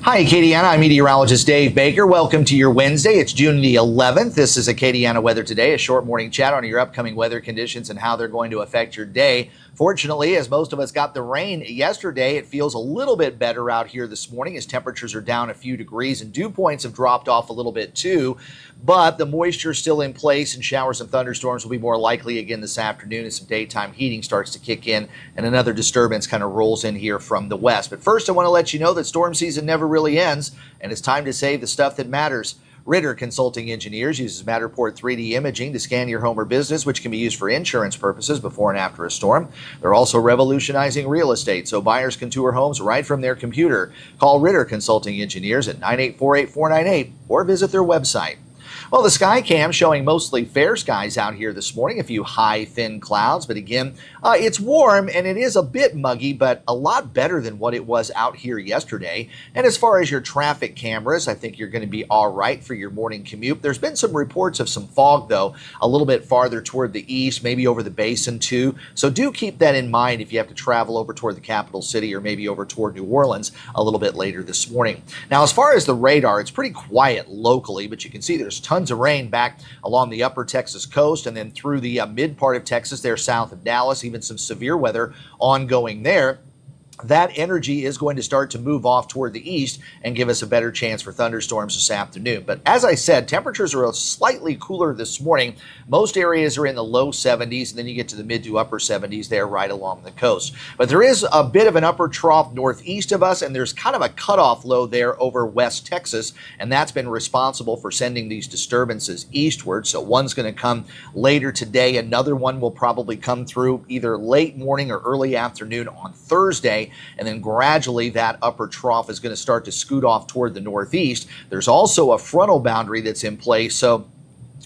Hi, Acadiana. I'm meteorologist Dave Baker. Welcome to your Wednesday. It's June the 11th. This is Acadiana Weather Today, a short morning chat on your upcoming weather conditions and how they're going to affect your day. Fortunately, as most of us got the rain yesterday, it feels a little bit better out here this morning as temperatures are down a few degrees and dew points have dropped off a little bit too. But the moisture is still in place and showers and thunderstorms will be more likely again this afternoon as some daytime heating starts to kick in and another disturbance kind of rolls in here from the west. But first, I want to let you know that storm season never really ends and it's time to save the stuff that matters. Ritter Consulting Engineers uses Matterport 3D imaging to scan your home or business, which can be used for insurance purposes before and after a storm. They're also revolutionizing real estate so buyers can tour homes right from their computer. Call Ritter Consulting Engineers at 984-8498 or visit their website. Well, the sky cam showing mostly fair skies out here this morning, a few high, thin clouds. But again, it's warm and it is a bit muggy, but a lot better than what it was out here yesterday. And as far as your traffic cameras, I think you're going to be all right for your morning commute. There's been some reports of some fog, though, a little bit farther toward the east, maybe over the basin, too. So do keep that in mind if you have to travel over toward the capital city or maybe over toward New Orleans a little bit later this morning. Now, as far as the radar, it's pretty quiet locally, but you can see there's tons of rain back along the upper Texas coast and then through the mid part of Texas there south of Dallas, even some severe weather ongoing there. That energy is going to start to move off toward the east and give us a better chance for thunderstorms this afternoon. But as I said, temperatures are slightly cooler this morning. Most areas are in the low 70s, and then you get to the mid to upper 70s there right along the coast. But there is a bit of an upper trough northeast of us, and there's kind of a cutoff low there over West Texas, and that's been responsible for sending these disturbances eastward. So one's going to come later today. Another one will probably come through either late morning or early afternoon on Thursday. And then gradually that upper trough is going to start to scoot off toward the northeast. There's also a frontal boundary that's in place. So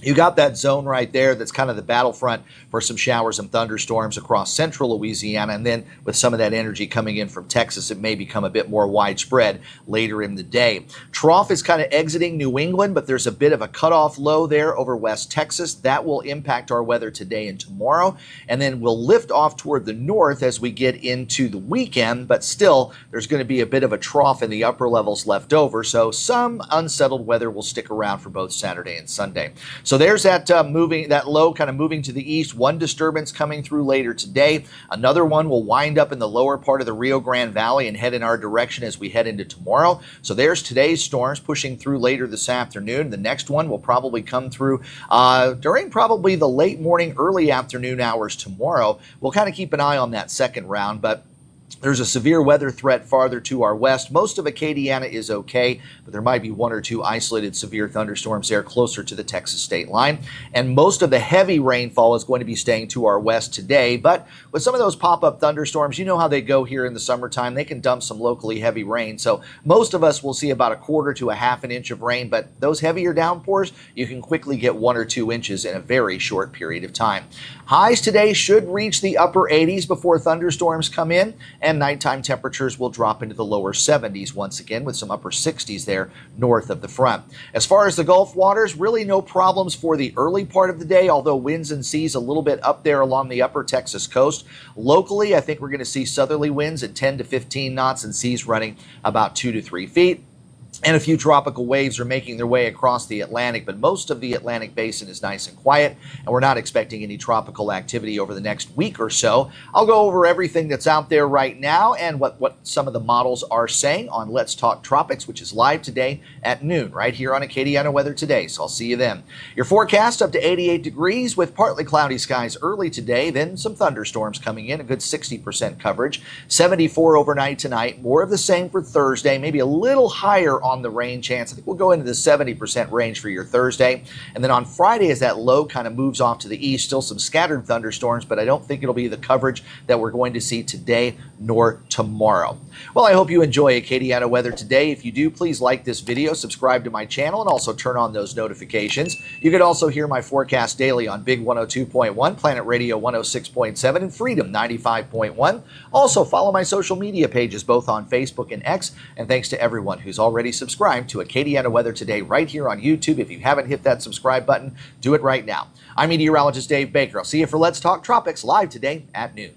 you got that zone right there that's kind of the battlefront for some showers and thunderstorms across central Louisiana. And then with some of that energy coming in from Texas, it may become a bit more widespread later in the day. Trough is kind of exiting New England, but there's a bit of a cutoff low there over West Texas. That will impact our weather today and tomorrow. And then we'll lift off toward the north as we get into the weekend. But still, there's going to be a bit of a trough in the upper levels left over. So some unsettled weather will stick around for both Saturday and Sunday. So there's that that low kind of moving to the east. One disturbance coming through later today. Another one will wind up in the lower part of the Rio Grande Valley and head in our direction as we head into tomorrow. So there's today's storms pushing through later this afternoon. The next one will probably come through during probably the late morning, early afternoon hours tomorrow. We'll kind of keep an eye on that second round, but there's a severe weather threat farther to our west. Most of Acadiana is okay, but there might be one or two isolated severe thunderstorms there closer to the Texas state line. And most of the heavy rainfall is going to be staying to our west today. But with some of those pop-up thunderstorms, you know how they go here in the summertime. They can dump some locally heavy rain. So most of us will see about a quarter to a half an inch of rain. But those heavier downpours, you can quickly get 1 or 2 inches in a very short period of time. Highs today should reach the upper 80s before thunderstorms come in, and nighttime temperatures will drop into the lower 70s once again with some upper 60s there north of the front. As far as the Gulf waters, really no problems for the early part of the day, although winds and seas a little bit up there along the upper Texas coast. Locally, I think we're going to see southerly winds at 10 to 15 knots and seas running about 2 to 3 feet. And a few tropical waves are making their way across the Atlantic, but most of the Atlantic basin is nice and quiet, and we're not expecting any tropical activity over the next week or so. I'll go over everything that's out there right now and what some of the models are saying on Let's Talk Tropics, which is live today at noon right here on Acadiana Weather Today, so I'll see you then. Your forecast up to 88 degrees with partly cloudy skies early today, then some thunderstorms coming in, a good 60% coverage. 74 overnight tonight, more of the same for Thursday, maybe a little higher on the rain chance. I think we'll go into the 70% range for your Thursday. And then on Friday, as that low kind of moves off to the east, still some scattered thunderstorms, but I don't think it'll be the coverage that we're going to see today nor tomorrow. Well, I hope you enjoy Acadiana Weather Today. If you do, please like this video, subscribe to my channel, and also turn on those notifications. You can also hear my forecast daily on Big 102.1, Planet Radio 106.7, and Freedom 95.1. Also, follow my social media pages, both on Facebook and X. And thanks to everyone who's already subscribe to Acadiana Weather Today right here on YouTube. If you haven't hit that subscribe button, do it right now. I'm meteorologist Dave Baker. I'll see you for Let's Talk Tropics live today at noon.